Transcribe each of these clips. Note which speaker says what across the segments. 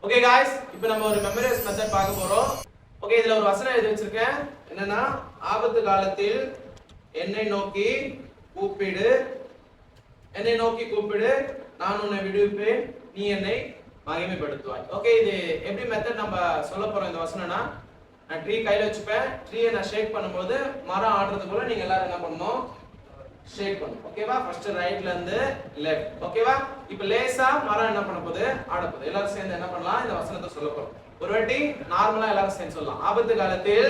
Speaker 1: Okay guys, இப்போ நம்ம ஒரு மெமரைஸ் மெத்தட் பார்க்க போறோம். ஓகே, இதுல ஒரு வசனம் எழுதி வச்சிருக்கேன். என்னன்னா, ஆபத்து காலத்தில் என்னை நோக்கி கூப்பிடு, நான் உன்னை விடுவிப்பேன், நீ என்னை மகிமைப்படுத்துவாய். ஓகே, இது எப்படி மெத்தட் நம்ம சொல்ல போறோம் இந்த வசனம்னா, நான் ட்ரீ கையில வச்சுப்பேன். ட்ரீயை நான் ஷேக் பண்ணும்போது மரம் ஆடுறது போல நீங்க எல்லாரும் என்ன பண்ணணும், ஷேக் பண்ணணும். ஓகேவா? ஃபர்ஸ்ட் ரைட்ல இருந்து லெஃப்ட். ஓகேவா? இப்போ லேசா மரம் என்ன பண்ண போகுது, ஆட போகுது. எல்லாரும் சேர்ந்து என்ன பண்ணலாம், இந்த வசனத்தை சொல்ல போறோம். ஒரு வாட்டி நார்மலா எல்லாரும் சேர்ந்து சொல்லலாம். ஆபத்து காலத்தில்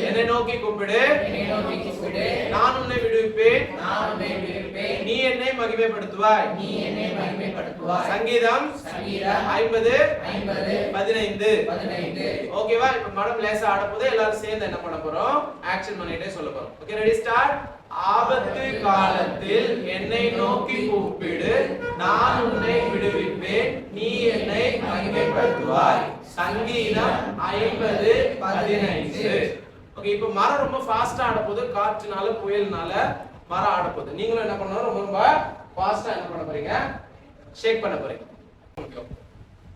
Speaker 1: என்னை நோக்கி கூப்பிடு, நான் உன்னை விடுவிப்பேன், நீ என்னை மகிமைப்படுத்துவாய். சங்கீதம் 50:15. ஓகேவா? இப்போ மரம் லேசா ஆட போகுது. எல்லாரும் சேர்ந்து என்ன பண்ண போறோம், ஆக்ஷன் பண்ணிட்டே சொல்ல போறோம். Okay, ready, start. ஆபத்து காலத்தில் என்னை நோக்கி கூப்பிடு, நான் உன்னை விடுவிப்பேன், நீ என்னை மகிமைப்படுத்துவாய். சங்கீதம் 50:15. ஓகே, இப்போ மரம் ரொம்ப ஃபாஸ்டா ஆட போகுது. காற்றுனால, புயல்னால மரம் ஆட போகுது. நீங்களும் என்ன பண்ணணும், ரொம்ப ஃபாஸ்டா என்ன பண்ண போறீங்க, ஷேக் பண்ண போறீங்க.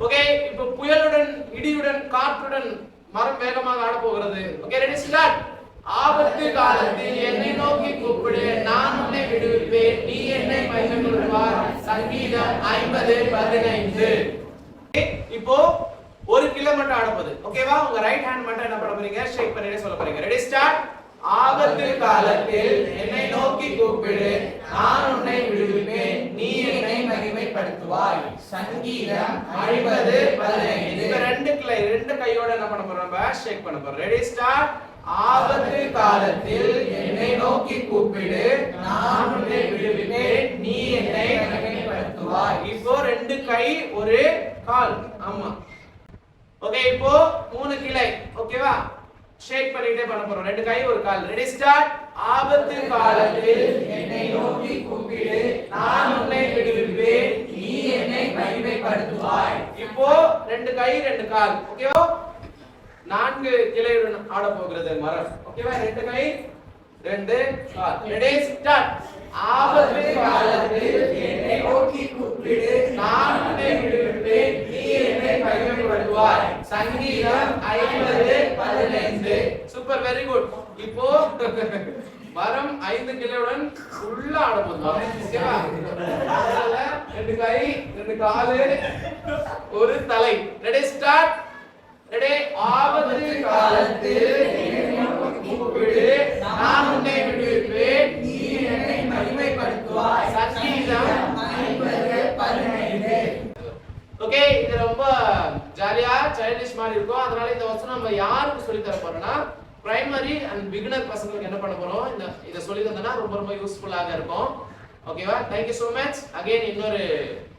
Speaker 1: ஓகே, இப்போ புயலுடன், இடியுடன், காற்றுடன் மரம் வேகமாக ஆட போகிறது. Okay, ready, start. ஆபத்து காலத்தில் என்னை நோக்கி கூப்பிடு, நான் உன்னை விடுவிப்பேன், நீ என்னை மகிமைப்படுத்துவாய். சங்கீதம் 50:15. இப்போ ஒரு கிலோ மட்டும் ஆட போகுது. ஓகேவா? உங்க ரைட் ஹேண்ட் மட்டும் என்ன பண்ண போறீங்க, ஷேக் பண்ணிட்டே சொல்ல போறீங்க. Ready, start. ஆபத்து காலத்தில் என்னை நோக்கி கூப்பிடு, நான் உன்னை விடுவிப்பேன், நீ என்னை மகிமைப்படுத்துவாய். சங்கீதம் 50:15. இந்த ரெண்டு கையோட என்ன பண்ண போறோம், நம்ம ஷேக் பண்ண போறோம். Ready, start. ஆபத்து காலத்தில் என்னை நோக்கி கூப்பிடு, நான் உன்னை விடுவிப்பேன், நீ என்னை மகிமைப்படுத்துவாய். இப்போ ரெண்டு கை ஒரு கால். ஆமா. ஓகே, இப்போ 3 கிளை. ஓகேவா? ஷேக் பண்ணிட்டே பண்ண போறோம். ரெண்டு கை ஒரு கால். Ready, start. ஆபத்து காலத்தில் என்னை நோக்கி கூப்பிடு, நான் உன்னை விடுவிப்பேன், நீ என்னை மகிமைப்படுத்துவாய். இப்போ ரெண்டு கை ரெண்டு கால். ஓகேவா? 4 கிளையுடன் ஆட போகிறது மரம். ஓகேவா? ரெண்டு கை ரெண்டு கால். Ready, start. ஆபத்து காலத்தில் என்னை நோக்கி கூப்பிடு, நான் உன்னை விடுவிப்பேன், நீ என்னை மகிமைப்படுத்துவாய். சங்கீதம் 50:15. Super, very good. இப்போ மரம் 5 கிளையுடன் ஃபுல்லா ஆட போகுது. ஓகேவா? ரெண்டு கை ரெண்டு கால் ஒரு தலை. Ready, start. ரெடி, ஆபத்து காலத்தில் என்னை நோக்கி கூப்பிடு, நான் உன்னை விடுவிப்பேன், நீ என்னை மகிமைப்படுத்துவாய். சங்கீதம் 50:15. ஓகே, இது ரொம்ப ஜாலியா சைல்டிஷ் மாதிரி இருக்கும். அதனால இந்த வசனம் நம்ம யாருக்கு சொல்லி தர போறோம்னா, பிரைமரி அண்ட் பிகினர் பசங்களுக்கு என்ன பண்ண போறோம், இத சொல்லி தந்தனா ரொம்ப யூஸ்ஃபுல்லாக இருக்கும். ஓகேவா? Thank you so much. Again இன்னொரு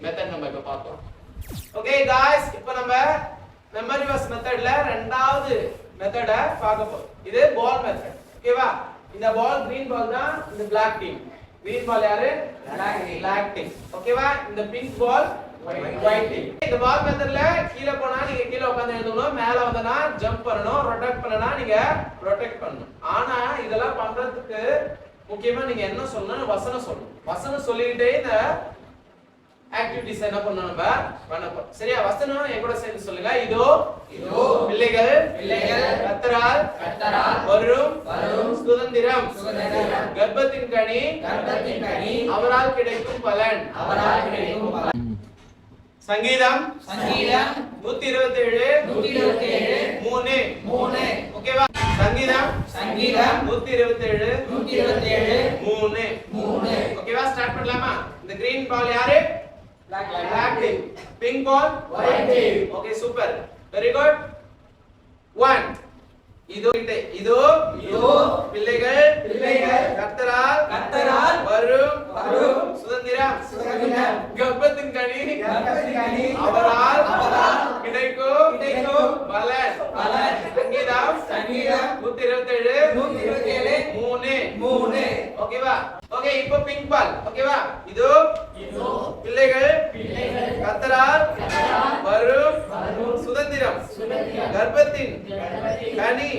Speaker 1: மெத்தட் நம்ம இப்ப பார்ப்போம். ஓகே गाइस, இப்போ நம்ம மெமரி வர்ஸ் மெத்தட்ல இரண்டாவது மெத்தட பார்க்க போறோம். இது பால் மெத்தட். ஓகேவா? இந்த பால் கிரீன் பால் தான் இந்த Black டீம். கிரீன் பால் யாரு? Black team. ஓகேவா? இந்த பிங்க் பால் ஒயிட் டீம். இந்த பால் மெத்தட்ல கீழ போனா நீங்க கீழ உட்கார்ந்து எழுதணும், மேல வந்தனா ஜம்ப் பண்ணனும், ரொட்டேட் பண்ணனா நீங்க ரொட்டேட் பண்ணனும். ஆனா இதெல்லாம் பண்றதுக்கு முக்கியமா நீங்க என்ன சொல்லணும், வசனம் சொல்லணும். வசனம் சொல்லிட்டே இந்த ஆக்டிவிட்டிஸ் என்ன பண்ணனும், நம்ம பண்ண போறோம். சரியா? வசனம் என் கூட சேர்ந்து சொல்லுங்க. இதோ பிள்ளைகள் கர்த்தரால் வரும் சுதந்திரம், கர்ப்பத்தின் கனி அவரால் கிடைக்கும் பலன். சங்கீதம் 127:3. ஓகேவா? சங்கீதம் 127:3. ஓகேவா? ஸ்டார்ட் பண்ணலாமா? இந்த கிரீன் பால் யாரு? Black team. Pink ball? White team. Okay, super. Very good. 1. இதோ பிள்ளைகள் கர்த்தரால் வரும் சுதந்திரம், கர்ப்பத்தின் கனி அவரால் கிடைக்கும் பலன். சங்கீதம் 127:3. ஓகேவா? ஓகே, இப்போ பிங்க் பால். ஓகேவா? இதோ பிள்ளைகள் கர்த்தரால் வரும் சுதந்திரம், கர்ப்பத்தின் கனி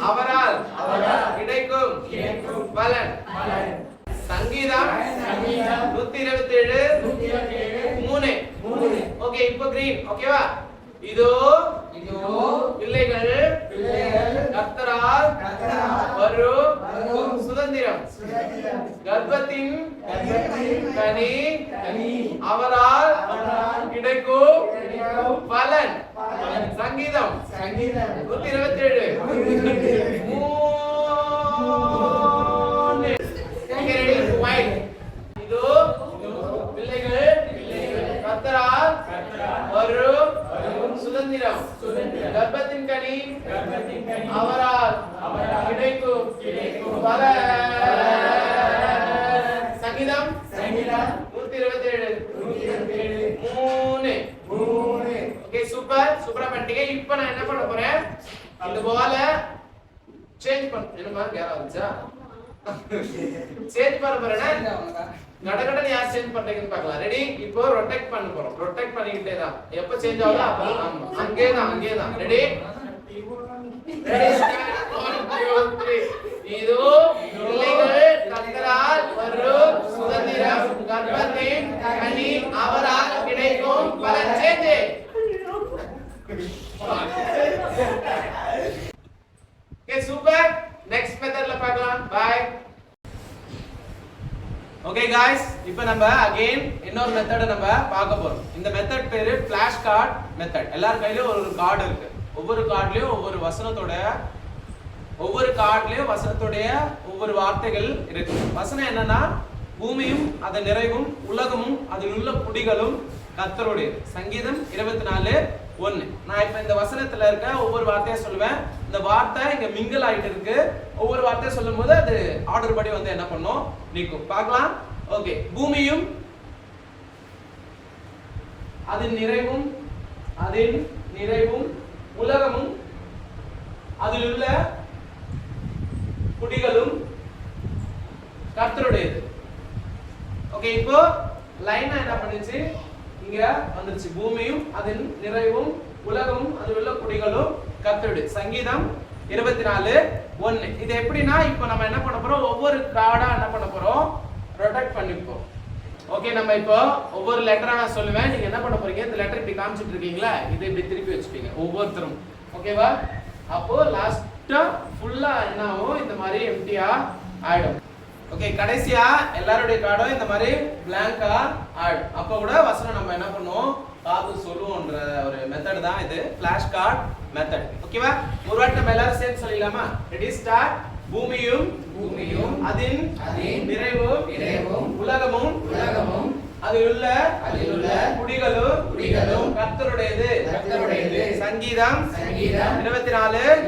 Speaker 1: அவரால் கிடைக்கும் பலன். சங்கீதம் 127:3. ஓகே இப்போ கிரீன் ஓகேவா இதோ பிள்ளைகள் கர்த்தரால் வரும் சுதந்திரம் கர்ப்பத்தின் கனி அவரால் கிடைக்கும் பலன் சங்கீதம் 127 இதோ பிள்ளைகள் கர்த்தரால் வரும் சுதந்திரம் கர்ப்பத்தின் கனி அவரால் கிடைக்கும் பலன் சங்கீதம் 127 ஓகே சூப்பரா பண்ணிட்டீங்க. இப்போ நான் என்ன பண்ண போறேன் இந்த பால சேஞ்ச் என்னமா கேரா வந்துச்சா சேஞ்ச் பண்ண போறேன் கடகடன்னு யார் சேஞ்ச் பண்றீங்கன்னு பார்க்கலாம். ரெடி இப்போ ரொட்டேட் பண்ண போறோம். ரொட்டேட் பண்ணிக்கிட்டே தான் எப்ப சேஞ்ச் ஆகுதோ அப்ப ஆமா அங்கே தான் ரெடி இதோ பிள்ளைகள் கர்த்தரால் வரும் சுதந்திரம் கர்ப்பத்தின் கனி அவரால் கிடைக்கும் பலன் சேஞ்ச் ஓகே சூப்பர் நெக்ஸ்ட் மெத்தட்ல பார்க்கலாம் பை ஓகே गाइस இப்போ நம்ம அகைன் இன்னொரு மெத்தட நம்ம பார்க்க போறோம். இந்த மெத்தட் பேரு ஃபிளாஷ் கார்டு மெத்தட். எல்லார் கையிலயும் ஒரு கார்டு இருக்கு. ஒவ்வொரு கார்டுலயும் ஒவ்வொரு வசனத்தோட ஒவ்வொரு வார்த்தைகள் இருக்கு. வசனம் என்னன்னா பூமியும் அதன் நிறைவும் உலகமும் அதில் உள்ள குடிகளும் கர்த்தருடையது. சங்கீதம் 24:1. நான் இப்ப இந்த வசனத்துல இருக்க ஒவ்வொரு வார்த்தையா சொல்லுவேன். இந்த வார்த்தை இங்க மிங்கிள் ஆயிட்டு இருக்கு. ஒவ்வொரு வார்த்தையை சொல்லும்போது அது ஆர்டர் படி வந்து என்ன பண்ணும் நிக்கும். பார்க்கலாம். ஓகே பூமியும் அதன் நிறைவும் உலகமும் அதில் உள்ள குடிகளும் கர்த்தருடையது. ஓகே இப்போ லைனா என்ன பண்ணுச்சு இங்க வந்துருச்சு. பூமியும் அதன் நிறைவும் உலகமும் அதில் உள்ள குடிகளும் கர்த்தருடையது. சங்கீதம் 24:1. இது எப்படின்னா இப்போ நம்ம என்ன பண்ண போறோம் ஒவ்வொரு கார்டா என்ன பண்ண போறோம் ரொட்டேட் பண்ணிப்போம். ஓகே நம்ம இப்போ ஒவ்வொரு லெட்டரா நான் சொல்லுவேன். நீங்க என்ன பண்ண போறீங்க இந்த லெட்டர் இப்படி காமிச்சிட்டு இருக்கீங்களா இது இப்படி திருப்பி வச்சுப்பீங்க ஒவ்வொருத்தரும். ஓகேவா அப்போ லாஸ்டா ஃபுல்லா என்ன ஆகும் இந்த மாதிரி எம்டியா ஆயிடும். ஓகே கடைசியா எல்லாரோட கார்டும் இந்த மாதிரி blank-ஆ ஆயிடும். அப்ப கூட வசனம் நம்ம என்ன பண்ணுவோம் பார்த்து சொல்லுவோம்ன்ற ஒரு மெத்தட் தான் இது ஃபிளாஷ் கார்டு மெத்தட். ஓகேவா ஒரு வாட்டி நம்ம எல்லாரும் சேர்ந்து சொல்லிடலாமா? Ready start. பூமியும் அதன் நிறைவும் உலகமும் அதில் உள்ள குடிகளும் கர்த்தருடையது. சங்கீதம் 24:1.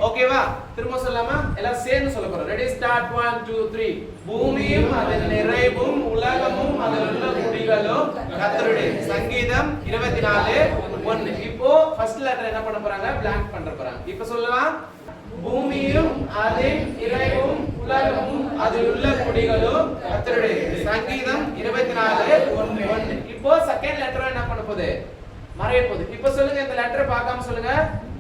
Speaker 1: ஓகேவா திரும்ப சொல்லலாமா? எல்லாரும் சேர்ந்து சொல்ல போறோம். Ready start 1 2 3. பூமியும் அதன் நிறைவும் உலகமும் அதில் உள்ள குடிகளும் கர்த்தருடையது. சங்கீதம் 24:1. இப்போ ஃபர்ஸ்ட் லெட்டர் என்ன பண்ண போறாங்க blank பண்ண போறாங்க. இப்போ சொல்லலாம் பூமியும் அதன் நிறைவும் உலகமும் அதில் உள்ள குடிகளும் கர்த்தருடையது. சங்கீதம் 24:1. இப்போ செகண்ட் லெட்டர் என்ன பண்ண போகுது மறைய போகுது. இப்போ சொல்லுங்க இந்த லெட்டர் பார்க்காம சொல்லுங்க.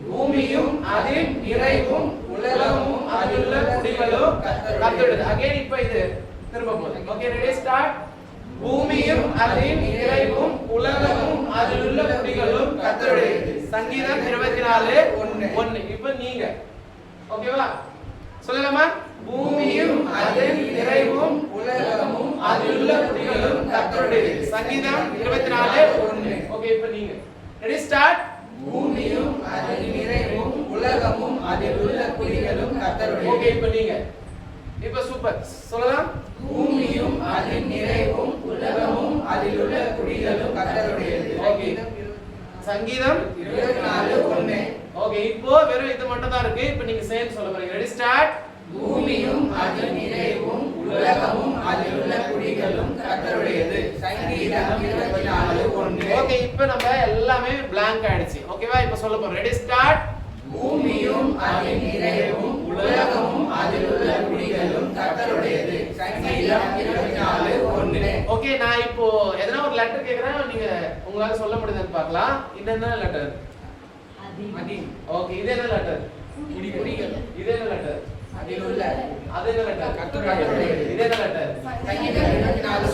Speaker 1: பூமியும் அதன் நிறைவும் உலகமும் அதில் உள்ள குடிகளும் கர்த்தருடையது. அகைன் இப்போ இது திரும்ப போகுது. Okay ready start. பூமியும் அதன் நிறைவும் உலகமும் அதில் உள்ள குடிகளும் கர்த்தருடையது. சங்கீதம் 24:1. இப்போ நீங்க ஓகேவா சொல்லலாமா? பூமியும் அதன் நிறைவும் உலகமும் அதில் உள்ள குடிகளும் கர்த்தருடையது. சங்கீதம் 24:1. ஓகே இப்போ நீங்க ரெடி ஸ்டார்ட். பூமியும் அதன் நிறைவும் உலகமும் அதில் உள்ள குடிகளும் கர்த்தருடையது. ஓகே இப்போ நீங்க இப்போ சூப்பர் சொல்லலாம். பூமியும் அதன் நிறைவும் உலகமும் அதில் உள்ள குடிகளும் கர்த்தருடையது. ஓகே சங்கீதம் 24:1. ஓகே இப்போ வெறும் இது மட்டும் தான் இருக்கு. இப்போ நீங்க சேர்ந்து சொல்ல போறீங்க. Ready start. பூமியும் அதன் நிறைவும் உலகமும் அதில் உள்ள குடிகளும் கர்த்தருடையது. சங்கீதம் 24:1. ஓகே இப்போ நம்ம எல்லாமே blank ஆயிடுச்சு. ஓகேவா இப்போ சொல்ல போறோம். Ready start. பூமியும் அதன் நிறைவும் உலகமும் அதில் உள்ள குடிகளும் கர்த்தருடையது. சங்கீதம் 24:1. ஓகே நான் இப்போ எதனா ஒரு லெட்டர் கேக்குறேன். நீங்க உங்களால சொல்ல முடியுதான்னு பார்க்கலாம். இது என்ன லெட்டர்? அதி. ஓகே இது என்ன லெட்டர்? குடிகள். இது என்ன லெட்டர்? அது என்ன லெட்டர்? இது என்ன லெட்டர்?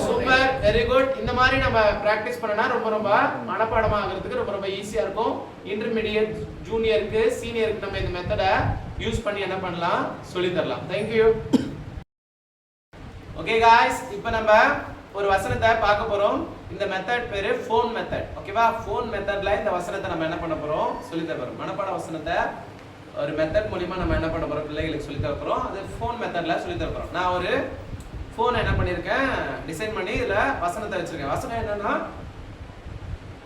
Speaker 1: Super, very good. இந்த மாதிரி நம்ம பிராக்டிஸ் பண்ணனா ரொம்ப மனப்பாடமா ஆகிறதுக்கு ரொம்ப ஈஸியா இருக்கும். இன்டர்மீடியட், ஜூனியருக்கு, சீனியருக்கு நம்ம இந்த மெத்தட யூஸ் பண்ணி என்ன பண்ணலாம், சொல்லி தரலாம். Thank you. ஓகே गाइस, இப்போ நம்ம ஒரு வசனத்தை பார்க்க போறோம். இந்த மெத்தட் பேரு ஃபோன் மெத்தட். ஓகேவா? ஃபோன் மெத்தட்ல இந்த வசனத்தை நம்ம என்ன பண்ண போறோம், சொல்லி தர போறோம். மனப்பாட வசனத்தை ஒரு மெத்தட் மூலமா நம்ம என்ன பண்ண போறோம், பிள்ளைகளுக்கு சொல்லி தர போறோம். அது ஃபோன் மெத்தட்ல சொல்லி தர போறோம். நான் ஒரு ஃபோன் என்ன பண்ணிருக்கேன், டிசைன் பண்ணி இதுல வசனத்தை வச்சிருக்கேன். வசனம் என்னன்னா,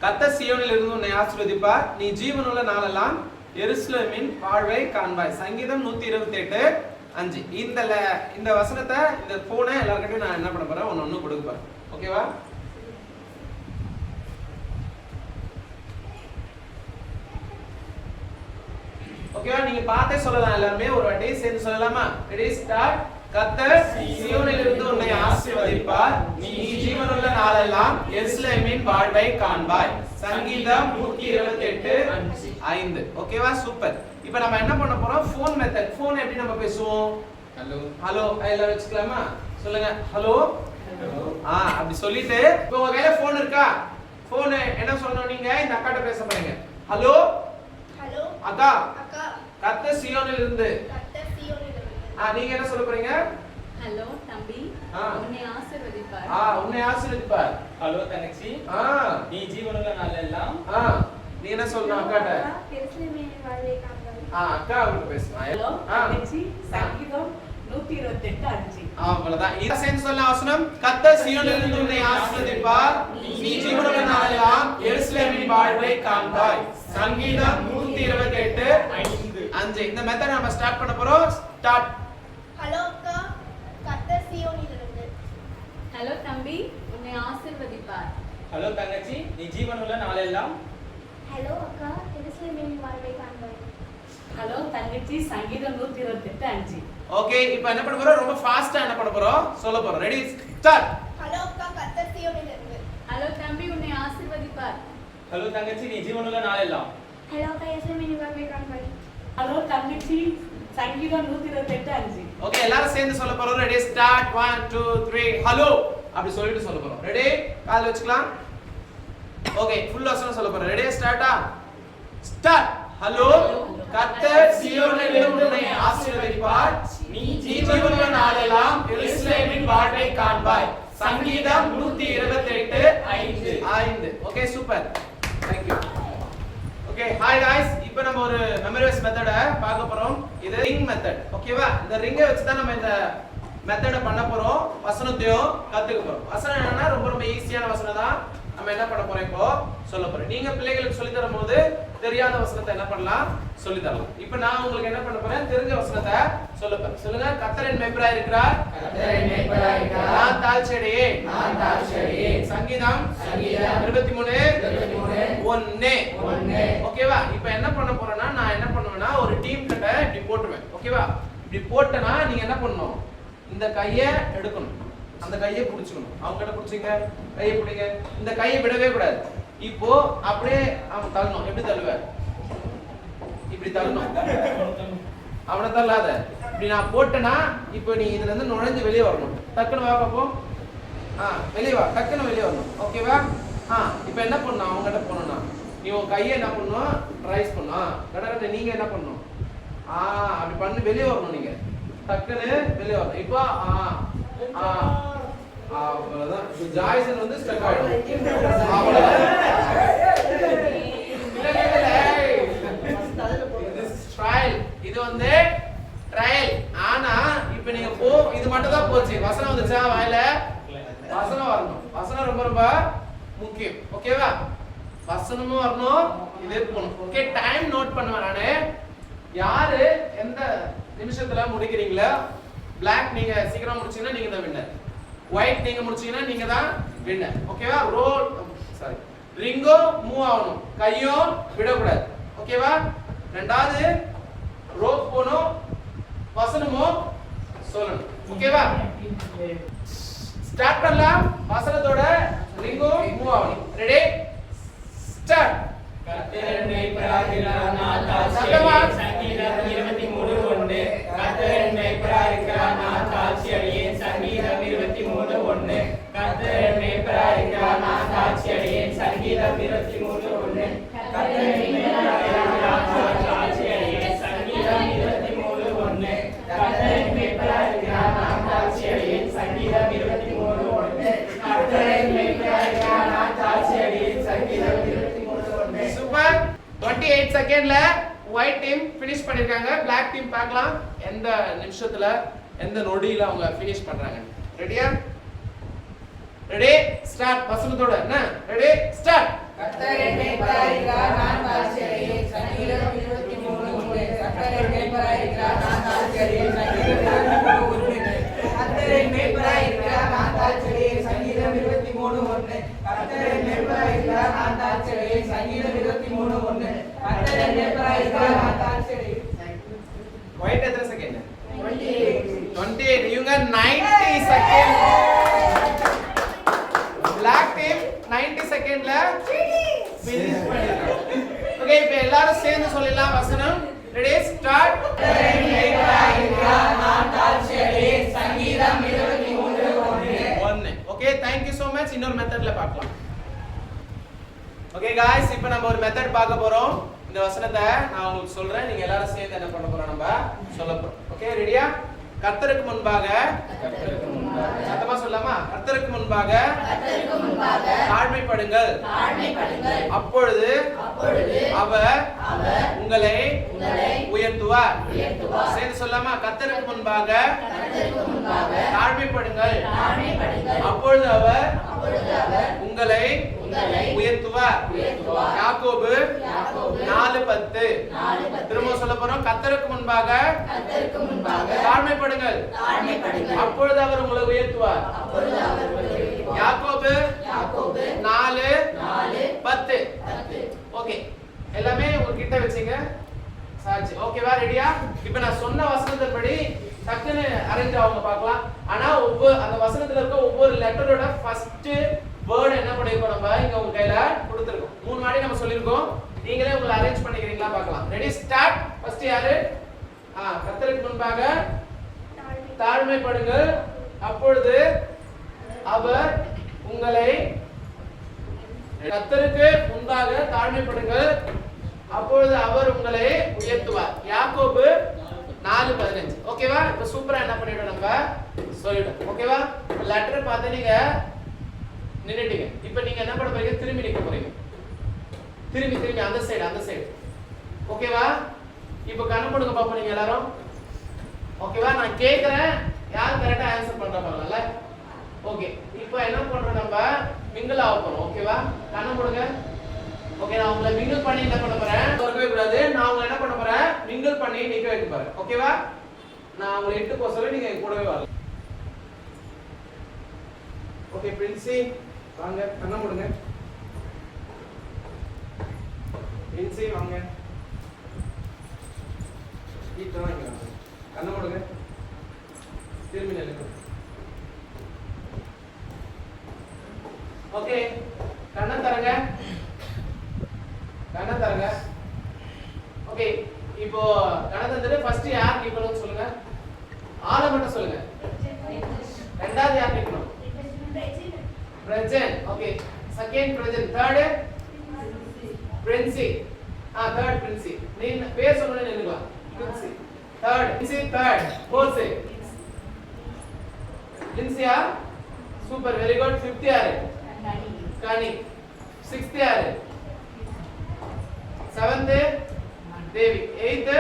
Speaker 1: கர்த்தர் சீயோனில் இருந்து உன்னை ஆசீர்வதிப்பார், நீ ஜீவனுள்ள நாளெல்லாம் எருசலேமின் வாழ்வை காண்பாய். சங்கீதம் 128:5. இந்த வசனத்தை, இந்த போனை எல்லார்கிட்டயும் நான் என்ன பண்ண போறேன், ஒன்னு கொடுக்க போறேன். ஓகேவா? ஓகேவா? நீங்க பார்த்தே சொல்லலாம், எல்லாரும் ஒரு வாட்டி சேர்ந்து சொல்லலாமா? Ready, start. கர்த்தர் சீயோனில் இருந்து உன்னை ஆசீர்வதிப்பார், நீ ஜீவனுள்ள நாளெல்லாம் எருசலேமின் வாழ்வை காண்பாய். சங்கீதம் 128:5. ஓகேவா? சூப்பர். இப்போ நம்ம என்ன பண்ண போறோம், ஃபோன் மெத்தட். ஃபோன் எப்படி நம்ம பேசுவோம்? ஹலோ ஹலோ எல்லாரும் வச்சுக்கலாமா? சொல்லுங்க, ஹலோ ஹலோ. அப்படி சொல்லிட்டு இப்போ உங்க கையில ஃபோன் இருக்கா? ஃபோன் என்ன சொல்லணும், நீங்க இந்த அக்காட்ட பேச போறீங்க. ஹலோ ஹலோ அக்கா, அக்கா கர்த்தர் சீயோனில் இருந்து, கர்த்தர் சீயோனில் இருந்து. நீங்க என்ன சொல்ல போறீங்க?
Speaker 2: ஹலோ தம்பி, உன்னை ஆசீர்வதிப்பார்.
Speaker 1: உன்னை ஆசீர்வதிப்பார்.
Speaker 3: ஹலோ தங்கச்சி, நீ ஜீவனுள்ள நாளெல்லாம்.
Speaker 1: நீ என்ன சொல்லணும் அக்காட்ட?
Speaker 2: எருசலேமின் வாழ்வை காண்பாய்.
Speaker 1: அக்கா அவங்களுக்கு பேசுமா?
Speaker 2: ஹலோ தங்கச்சி, சங்கீதம் 128:5.
Speaker 1: அவ்வளவுதான். இத சேர்ந்து சொல்ல வசனம், கர்த்தர் சீயோனில் இருந்து உன்னை ஆசீர்வதிப்பார், நீ ஜீவனுள்ள நாளெல்லாம் எருசலேமின் வாழ்வை காண்பாய். சங்கீதம் 128:5. இந்த மெத்தட் நம்ம ஸ்டார்ட் பண்ண போறோம். ஸ்டார்ட்.
Speaker 4: ஹலோ அக்கா, கர்த்தர் சீயோனில் இருந்து.
Speaker 2: ஹலோ தம்பி, உன்னை ஆசீர்வதிப்பார்.
Speaker 3: ஹலோ தங்கச்சி, நீ ஜீவனுள்ள நாளெல்லாம்.
Speaker 4: ஹலோ அக்கா, எருசலேமின் வாழ்வை காண்பாய்.
Speaker 2: ஹலோ தங்கச்சி, சங்கீதம் 128:5.
Speaker 1: ஓகே, இப்போ என்ன பண்ண போறோம், ரொம்ப ஃபாஸ்டா என்ன பண்ண போறோம், சொல்ல போறோம். Ready, start.
Speaker 4: ஹலோ அக்கா, கர்த்தர் சீயோனில் இருந்து.
Speaker 2: ஹலோ தம்பி, உன்னை ஆசீர்வதிப்பார்.
Speaker 3: ஹலோ தங்கச்சி, நீ ஜீவனுள்ள நாளெல்லாம்.
Speaker 4: ஹலோ அக்கா, எருசலேமின் வாழ்வை காண்பாய்.
Speaker 2: ஹலோ தங்கச்சி, சங்கீதம் 128:5.
Speaker 1: ஓகே, எல்லாரும் சேர்ந்து சொல்ல போறோம். Ready, start. 1 2 3 ஹலோ அப்படி சொல்லிட்டு சொல்ல போறோம். ரெடி, கால் வச்சுக்கலாம். ஓகே, ஃபுல் வசனம் சொல்ல போறோம். ரெடி, ஸ்டார்ட்டா? ஸ்டார்ட். ஹலோ, கர்த்தர் சீயோனில் இருந்து உன்னை ஆசீர்வதிப்பார், நீ ஜீவனுள்ள நாளெல்லாம் எருசலேமின் வாழ்வை காண்பாய். சங்கீதம் 128:5. Okay, super. Thank you. Okay, hi guys. இப்போ நம்ம ஒரு மெமரைஸ் மெத்தட பார்க்க போறோம். இது ரிங் மெத்தட். ஓகேவா? இந்த ரிங்கை வச்சு தான் நம்ம இந்த மெத்தட பண்ண போறோம். வசனத்தையும் கத்துக்க போறோம். வசனம் என்னன்னா ரொம்ப ஈஸியான வசனம் தான். நம்ம என்ன பண்ண போறோம், இப்போ சொல்ல போறோம். நீங்க பிள்ளைகளுக்கு சொல்லி தரும்போது தெரியாத வசனத்தை என்ன பண்ணலாம், சொல்லி தரலாம். இப்போ நான் உங்களுக்கு என்ன பண்ண போறேன், தெரிஞ்ச வசனத்தை சொல்ல போறேன். சொல்லுங்க, கர்த்தரின் மேய்ப்பராய் இருக்கிறார்,
Speaker 5: கர்த்தரின் மேய்ப்பராய் இருக்கிறார்,
Speaker 1: நான் தாழ்ச்செடியே,
Speaker 5: நான் தாழ்ச்செடியே.
Speaker 1: சங்கீதம் 23:1. ஓகேவா? இப்போ என்ன பண்ண போறேன்னா, நான் என்ன பண்ணுவேன்னா, ஒரு டீம் கிட்ட இப்படி போட்டுருவேன். ஓகேவா? இப்படி போட்டனா நீங்க என்ன பண்ணணும், இந்த கையை எடுக்கணும், அந்த கையை பிடிச்சுக்கணும். அவங்க கிட்ட பிடிச்சிங்க, கையை பிடிங்க. இந்த கையை விடவே கூடாது. இப்போ அப்படியே அவன் தள்ளணும். எப்படி தள்ளுவ, இப்படி தள்ளணும். அவனை தள்ளாத. இப்படி நான் போட்டேன்னா இப்போ நீ இதுல இருந்து நுழைஞ்சு வெளியே வரணும். டக்குன்னு வா பாப்போம். வெளியே வா, டக்குன்னு வெளியே வரணும். ஓகேவா? இப்போ என்ன பண்ணணும், அவங்க கிட்ட போகணும்னா நீ உன் கையை என்ன பண்ணணும், ரைஸ் பண்ணணும். கடற்கரை நீங்க என்ன பண்ணணும், அப்படி பண்ணி வெளியே வரணும். நீங்க டக்குன்னு வெளியே வரணும். இப்போ அவ்வளவுதான். ஜாய்சன் வந்து ஸ்டக் ஆயிடும். அவ்வளவுதான். இது வந்து ட்ரையல். ஆனா இப்போ நீங்க இது மட்டும் தான் போச்சு. வசனம் வந்துச்சா வாயில? வசனம் வரணும். வசனம் ரொம்ப முக்கியம். ஓகேவா? வசனமும் வரணும், இது போகணும். ஓகே, டைம் நோட் பண்ணுவேன் நானு. யாரு எந்த நிமிஷத்துல முடிக்கிறீங்களோ, பிளாக் நீங்க சீக்கிரம் முடிச்சீங்கன்னா நீங்க தான் வின்னர், ஒயிட் நீங்க முடிச்சீங்கன்னா நீங்க தான் வின்னர். ஓகேவா? ரோல் சாரி ரிங்கோ மூவ் ஆகணும், கையும் விடக்கூடாது. ஓகேவா? ரெண்டாவது ரோப் போணும், வசனமும் சொல்லணும். ஓகேவா? ஸ்டார்ட் பண்ணலாம். வசனத்தோட ரிங்கோ மூவ் ஆகணும். Ready, start.
Speaker 5: கர்த்தரின் மேய்ப்பராய் இருக்கிறார், நான் தாழ்ச்செடியே. சங்கீதம் 23:1. கர்த்தரின்
Speaker 1: 28 செகண்ட்ல ஒயிட் டீம் finish பண்ணிருக்காங்க. Black டீம் பார்க்கலாம் எந்த நிமிஷத்துல எந்த நொடியில அவங்க finish பண்றாங்க. ரெடியா? Ready start. வசனத்தோட என்ன? Ready start.
Speaker 5: கர்த்தர் என்னை பராயிருக்கிறார், நான் தாழ்ச்சியடையேன். சங்கீதம் 23:3. கர்த்தர் என்னை பராயிருக்கிறார், நான் தாழ்ச்சியடையேன். சங்கீதம் 23:3. கர்த்தர் என்னை பராயிருக்கிறார், நான் தாழ்ச்சியடையேன். சங்கீதம் 23:1. கர்த்தர் என்னை பராயிருக்கிறார், நான் தாழ்ச்சியடையேன். சங்கீதம் 23:1. கர்த்தர் என்னை பராயிருக்கிறார், நான் தாழ்ச்சியடையேன்.
Speaker 1: ஒயிட் எத்தனை செகண்ட்?
Speaker 5: 28.
Speaker 1: இவங்க 90 செகண்ட். Black team 90 செகண்ட்ல finish பண்ணிருக்காங்க. ஓகே, இப்போ எல்லாரும் சேர்ந்து சொல்லலாம் வசனம். Ready start.
Speaker 5: கர்த்தர் என்னை பராயிருக்கிறார், நான் தாழ்ச்சியடையேன். சங்கீதம் 23:1.
Speaker 1: Okay, thank you so much. இன்னொரு மெத்தட்ல பார்க்கலாம். ஓகே गाइस, இப்போ நம்ம ஒரு மெத்தட் பார்க்க போறோம். இந்த வசனத்தை நான் உங்களுக்கு சொல்றேன், நீங்க எல்லாரும் சேர்ந்து என்ன பண்ண போறோம், நம்ம சொல்ல போறோம். ஓகே, ரெடியா? கர்த்தருக்கு முன்பாக சத்தமா சொல்லலாமா? கர்த்தருக்கு முன்பாக தாழ்மைப்படுங்கள், அப்பொழுது அவர் உங்களை உயர்த்துவார். சேர்ந்து சொல்லலாமா? கர்த்தருக்கு முன்பாக தாழ்மைப்படுங்கள், அப்பொழுது அவர் உங்களை உயர்த்துவார். யாக்கோபு 4:10. திரும்ப சொல்ல போறோம். கர்த்தருக்கு முன்பாக தாழ்மைப்படுங்கள், அப்பொழுது அவர் உங்களை உயர்த்துவார். யாக்கோபு 4:10. ஓகே, எல்லாமே உங்ககிட்ட வச்சுங்க. சாட்சி ஓகேவா? ரெடியா? இப்போ நான் சொன்ன வசனத்தின்படி டக்குன்னு அரேஞ்ச் ஆகுங்க பார்க்கலாம். ஆனா அந்த வசனத்துல இருக்க ஒவ்வொரு லெட்டரோட ஃபர்ஸ்ட் வேர்ட் என்ன பண்ணிருக்கோம், நம்ம இங்க உங்க கையில கொடுத்திருக்கோம். 3 வாட்டி நம்ம சொல்லிருக்கோம். நீங்களே உங்களை அரேஞ்ச் பண்ணிக்கிறீங்களா பார்க்கலாம். Ready start. ஃபர்ஸ்ட் யாரு? கர்த்தருக்கு முன்பாக தாழ்மைப்படுங்கள், அப்பொழுது அவர் உங்களை. கர்த்தருக்கு முன்பாக தாழ்மைப்படுங்கள், அப்பொழுது அவர் உங்களை உயர்த்துவார். யாக்கோபு 4:15. ஓகேவா? இப்ப சூப்பரா என்ன பண்ணிட்டோம், நம்ம சொல்லிட்டோம். ஓகேவா? லெட்டர் பார்த்து நீங்க நின்னுட்டீங்க. இப்போ நீங்க என்ன பண்ண போறீங்க? திரும்பி நிக்க போறீங்க. திரும்பி அந்த சைடு. ஓகேவா? இப்போ கண்ணு போடுங்க பாப்போம் நீங்க எல்லாரும். ஓகேவா? நான் கேக்குறேன், யார் கரெக்ட்டா ஆன்சர் பண்ற பாருங்கல. ஓகே, இப்போ என்ன பண்றோம், நம்ம மிங்கிள் ஆக போறோம். ஓகேவா? கண்ணு போடுங்க. ஓகே, நான் உங்களை மிங்கிள் பண்ணி என்ன பண்ண போறேன், வரவே கூடாது. நான் உங்களை என்ன பண்ண போறேன், மிங்கிள் பண்ணி நிக்க வைக்க போறேன். ஓகேவா? நான் உங்களை இட்டு போக சொல்ல நீங்க கூடவே வரலாம். ஓகே பிரின்சி வாங்க, கண்ண போடுங்க. பிரின்சி வாங்க, கீட்ட வாங்க, கண்ண போடுங்க. திரும்பி நில்லுங்க. ஓகே, கண்ண தரங்க. ஓகே, இப்போ கண்ண தந்துட்டு ஃபர்ஸ்ட் யார் நிக்கணும்னு சொல்லுங்க. ஆளை மட்டும் சொல்லுங்க. ரெண்டாவது யார் நிக்கணும்? Present. Okay. Second present. Third Princey. Third Princey. நீங்க பேர் சொன்னே நின்னுக்கலாம். Princey. Third. Fourth. Princey. Super. Very good. Fifth யாரு? Kani. Sixth யாரு? Seventh Devi. Eighth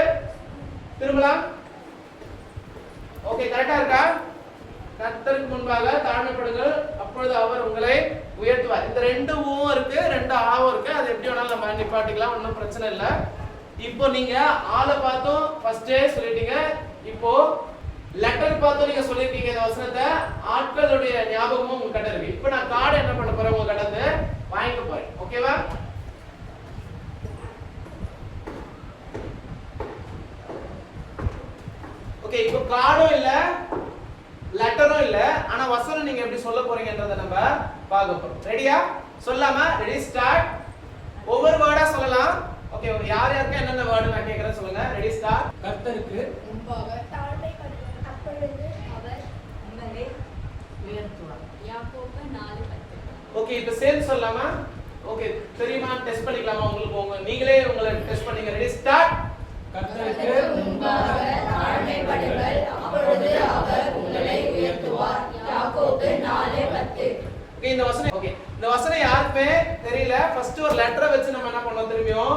Speaker 1: Tirumala. Okay, கரெக்ட்டா இருக்கா? கர்த்தருக்கு முன்பாக தாழ்மைப்படுங்கள், அப்பொழுது அவர் உங்களை உயர்த்துவார். இந்த 2 ஊவும் இருக்கு, 2 ஆவும் இருக்கு. அது எப்படி வேணாலும் நம்ம நிப்பாட்டிக்கலாம், ஒன்றும் பிரச்சனை இல்ல. இப்போ நீங்க ஆளை பார்த்தோம் ஃபர்ஸ்டே சொல்லிட்டீங்க. இப்போ லெட்டர் பார்த்தோம் நீங்க சொல்லிருக்கீங்க. இந்த வசனத்தை ஆட்களுடைய ஞாபகமும் உங்க கிட்ட இருக்கு. இப்போ நான் கார்டு என்ன பண்ண போறேன், உங்க கிட்ட இருந்து வாங்கிக்க போறேன். ஓகேவா? ஓகே, இப்போ கார்டும் இல்ல, லெட்டரும் இல்ல, ஆனா வசனம் நீங்க எப்படி சொல்ல போறீங்கன்றத நம்ம பார்க்க போறோம். ரெடியா? சொல்லாமா? Ready start. ஒவ்வொரு வேர்டா சொல்லலாம். ஓகே, யார் யாருக்கு என்னென்ன வேர்ட் நான் கேக்குறேன் சொல்லுங்க. Ready start.
Speaker 3: கர்த்தருக்கு
Speaker 4: முன்பாக தாழ்மைப்படுங்கள், அப்பொழுது அவர்
Speaker 2: உங்களை உயர்த்துவார். யாக்கோபு 4:10.
Speaker 1: ஓகே, இப்போ சேர்ந்து சொல்லலாமா? ஓகே, தெரியுமா? டெஸ்ட் பண்ணிக்கலாமா? உங்களுக்கு நீங்களே உங்களை டெஸ்ட் பண்ணீங்க. Ready start.
Speaker 3: கர்த்தருக்கு
Speaker 5: முன்பாக தாழ்மைப்படுங்கள், அப்பொழுது அவர் உங்களை உயர்த்துவார். யாக்கோபு 4:10.
Speaker 1: ஓகே, இந்த வசனம் யாருக்குமே தெரியல. ஃபர்ஸ்ட் ஒரு லெட்டரை வச்சு நம்ம என்ன பண்ணோம், திரும்பியும்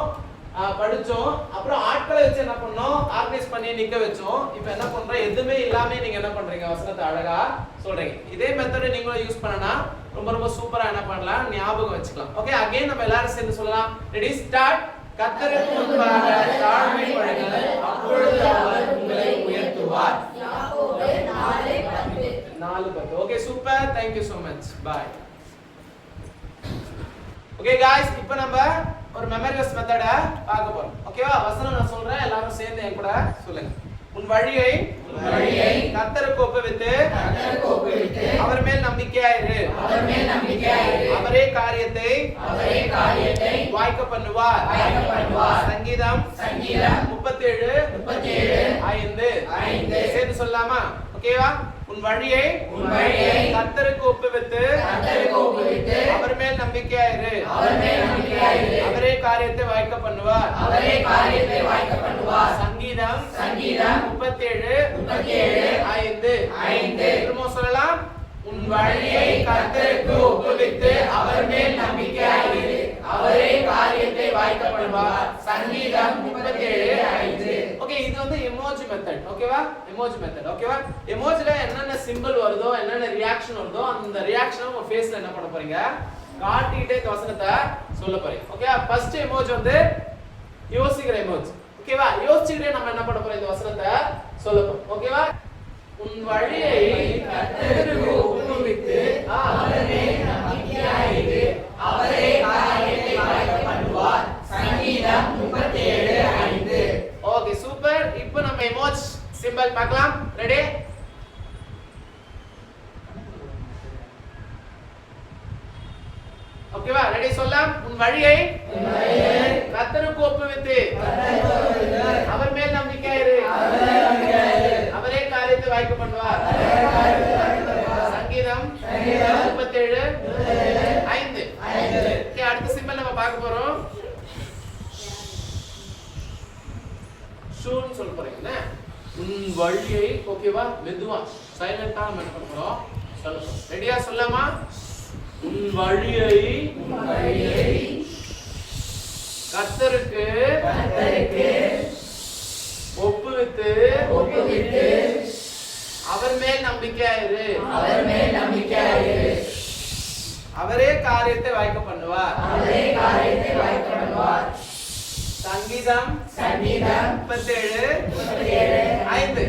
Speaker 1: படிச்சோம். அப்புறம் ஆட்களை வச்சு என்ன பண்ணோம், ஆர்கனைஸ் பண்ணி நிக்க வச்சோம். இப்போ என்ன பண்றோம், எதுவுமே இல்லாம நீங்க என்ன பண்றீங்க, வசனத்தை அழகா சொல்றீங்க. இதே மெத்தட் நீங்களும் யூஸ் பண்ணனா ரொம்ப ரொம்ப சூப்பரா என்ன பண்ணலாம், ஞாபகம் வச்சுக்கலாம். ஓகே, அகைன் நம்ம எல்லாரும் சேர்ந்து சொல்லலாம். Ready, start. கர்த்தருக்கு முன்பாக தாழ்மை படுங்கள், அப்பொழுது அவர் உங்களை உயர்த்துவார்.
Speaker 4: யாக்கோபு 4:10.
Speaker 1: 4:10. Okay, super. Thank you so much. Bye. Okay guys, இப்போ நம்ம ஒரு மெமரிஸ் மெத்தட பார்க்க போறோம். ஓகேவா? வசனம் நான் சொல்றேன், எல்லாரும் சேர்ந்து என் கூட சொல்லுங்க. உன் வழியை கர்த்தருக்கு ஒப்புவித்து அவர் மேல் நம்பிக்கையாயிரு. அவரே காரியத்தை வாய்க்க பண்ணுவார். சங்கீதம் 37:5. சேர்த்து சொல்லலாமா? ஓகேவா? உன் வழியை கர்த்தருக்கு ஒப்புவித்து அவர் மேல் நம்பிக்கையாயிரு. அவரே காரியத்தை வாய்க்க பண்ணுவார். சங்கீதம் 37:5. திரும்ப சொல்லலாம். உன் வழியை கர்த்தருக்கு ஒப்புவித்து அவர் மேல் நம்பிக்கையாயிரு. அவரே காரியத்தை வாய்க்க பண்ணுவார். சங்கீதம் 37:5. ஓகே, இது வந்து எமோஜி மெத்தட். ஓகேவா? Emoji method. ஓகேவா? எமோஜில என்னென்ன சிம்பிள் வருதோ, என்னென்ன ரியாக்ஷன் வருதோ, அந்த ரியாக்ஷனை உங்க ஃபேஸ்ல என்ன பண்ண போறீங்க, காட்டிட்டே இந்த வசனத்தை சொல்ல போறீங்க. ஓகேவா? ஃபர்ஸ்ட் எமோஜி வந்து யோசிக்கிற எமோஜி. ஓகேவா? யோசிச்சுக்கிட்டே நம்ம என்ன பண்ண போறோம், இந்த வசனத்தை சொல்ல போறோம். ஓகேவா? உன் வழியை கர்த்தருக்கு ஒப்புவித்து அவர் மேல் நம்பிக்கையாயிரு. அவரே காரியத்தை வாய்க்க பண்ணுவார். சங்கீதம் 37:5. Okay, super. இப்போ நம்ம எமோஜி சிம்பல் பார்க்கலாம். ரெடி? ஓகேவா? ரெடி, சொல்லலாம். உன் வழியை கர்த்தருக்கு ஒப்புவித்து அவர் மேல் நம்பிக்கையாயிரு. அவரே காரியத்தை வாய்க்க பண்ணுவார். சங்கீதம் 37:5. ஓகே, அடுத்த சிம்பல் நம்ம பார்க்க போறோம். ஷூன்னு சொல்ல போறீங்க. உன் வழியை, ஓகேவா, மெதுவா சைலண்டா நம்ம என்ன பண்ண போறோம், சொல்ல போறோம். ரெடியா? சொல்லலாமா? உன் வழியை கர்த்தருக்கு ஒப்புவித்து அவர் மேல் நம்பிக்கையாயிரு. அவரே காரியத்தை வாய்க்க பண்ணுவார். சங்கீதம் 37:5.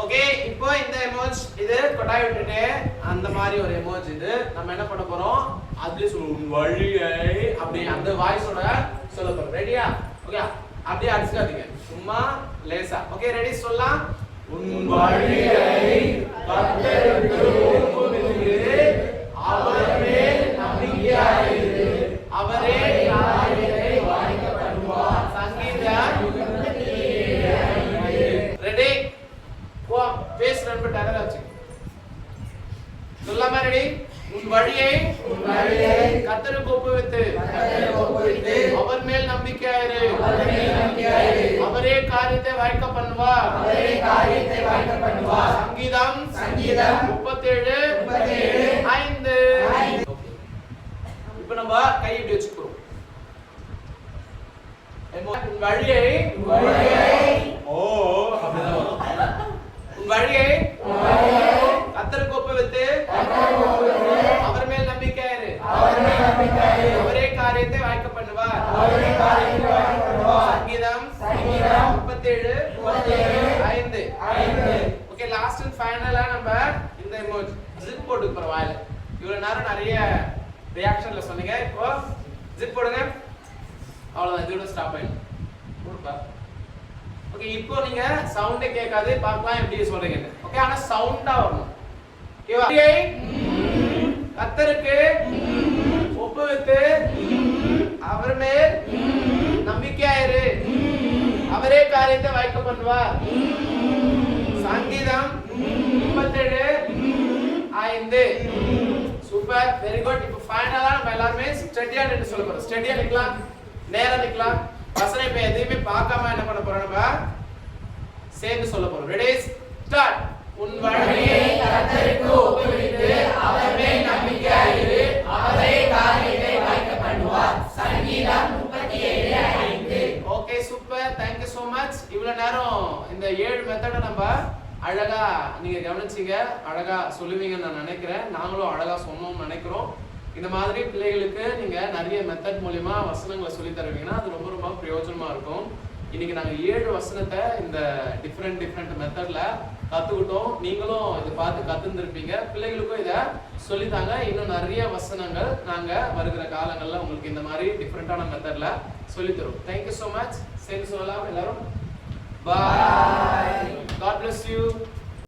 Speaker 1: ஓகே, இப்போ இந்த எமோஜி இது கொட்டாய் விட்டுட்டு அந்த மாதிரி ஒரு எமோஜி இது நம்ம என்ன பண்ண போறோம், அதுல சொல்லுவோம் வழியை அப்படி அந்த வாய்ஸோட சொல்ல போறோம். ரெடியா? ஓகே, அப்படியே அடிச்சுக்காதீங்க, சும்மா லேசா. ஓகே, ரெடி, சொல்லலாம். உன் வழியை கர்த்தருக்கு ஒப்புவித்து அவர் மேல் நம்பிக்கையாயிரு. அவரே காரியத்தை வாய்க்க பண்ணுவார். சங்கீதம் 37:5. ரெடி? ஓ, பேஸ் ரன் பண்ண டயரா வச்சு சொல்லலாமா? ரெடி? உன் வழியை கர்த்தருக்கு ஒப்புவித்து அவர் மேல் நம்பிக்கையாயிரு. அவரே காரியத்தை வாய்க்க பண்ணுவார். சங்கீதம் 37:5. இப்போ நம்ம கை இப்படி வச்சுக்கிறோம். உன் வழியை ஓ அப்படிதான். உன் வழியை கர்த்தருக்கு ஒப்புவித்து அவர் மேல் நம்பிக்கையாயிரு. அவரே காரியத்தை வாய்க்க பண்ணுவார். சங்கீதம் 37:5. ஓகே, லாஸ்ட் அண்ட் ஃபைனலா நம்ம இந்த எமோஜி ஜிப் போட்டுக்கு போறோம் வாயில. இவ்வளவு நேரம் நிறைய ரியாக்ஷன்ல சொன்னீங்க, இப்போ ஜிப் போடுங்க. அவ்வளவுதான், இதோட ஸ்டாப் ஆயிடும். போடுப்பா. ஓகே, இப்போ நீங்க சவுண்டே கேட்காது, பார்க்கலாம் எப்படி சொல்றீங்க. ஓகே, ஆனா சவுண்டா வரணும். ஓகேவா? கர்த்தருக்கு ஒப்புவித்து அவர் மேல் நம்பிக்கையாயிரு. அவரே காரியத்தை வாய்க்க பண்ணுவார். சங்கீதம் 37:5. Super, very good. இப்போ ஃபைனலா நம்ம எல்லாரும் ஸ்டடியா நின்னு சொல்ல போறோம். ஸ்டடியா நிக்கலாம், நேரா நிக்கலாம். வசனம் இப்ப எதையுமே பார்க்காம என்ன பண்ண போறோம், நம்ம சேர்ந்து சொல்ல போறோம். Ready, start. உன் வழியை கர்த்தருக்கு ஒப்புவித்து அவர் மேல் நம்பிக்கையாயிரு. அவரே காரியத்தை வாய்க்க பண்ணுவார். சங்கீதம் 37:5. மெத்தடை நம்ம அழகா நீங்க கவனிச்சீங்க, அழகா சொல்லுவீங்கன்னு நான் நினைக்கிறேன். நாங்களும் அழகா சொன்னோம்னு நினைக்கிறோம். இந்த மாதிரி பிள்ளைகளுக்கு நீங்க நிறைய மெத்தட் மூலியமா வசனங்களை சொல்லி தருவீங்கன்னா அது ரொம்ப ரொம்ப பிரயோஜனமா இருக்கும். இன்னைக்கு நாங்க 7 வசனத்தை இந்த டிஃப்ரெண்ட் மெத்தட்ல கத்துக்கிட்டோம். நீங்களும் இதை பார்த்து கத்துந்திருப்பீங்க. பிள்ளைகளுக்கும் இதை சொல்லித்தாங்க. இன்னும் நிறைய வசனங்கள் நாங்க வருகிற காலங்கள்ல உங்களுக்கு இந்த மாதிரி டிஃப்ரெண்டான மெத்தட்ல சொல்லி தருவோம். Thank you so much. சரி சொல்லலாம் எல்லாரும். பாய். God bless you.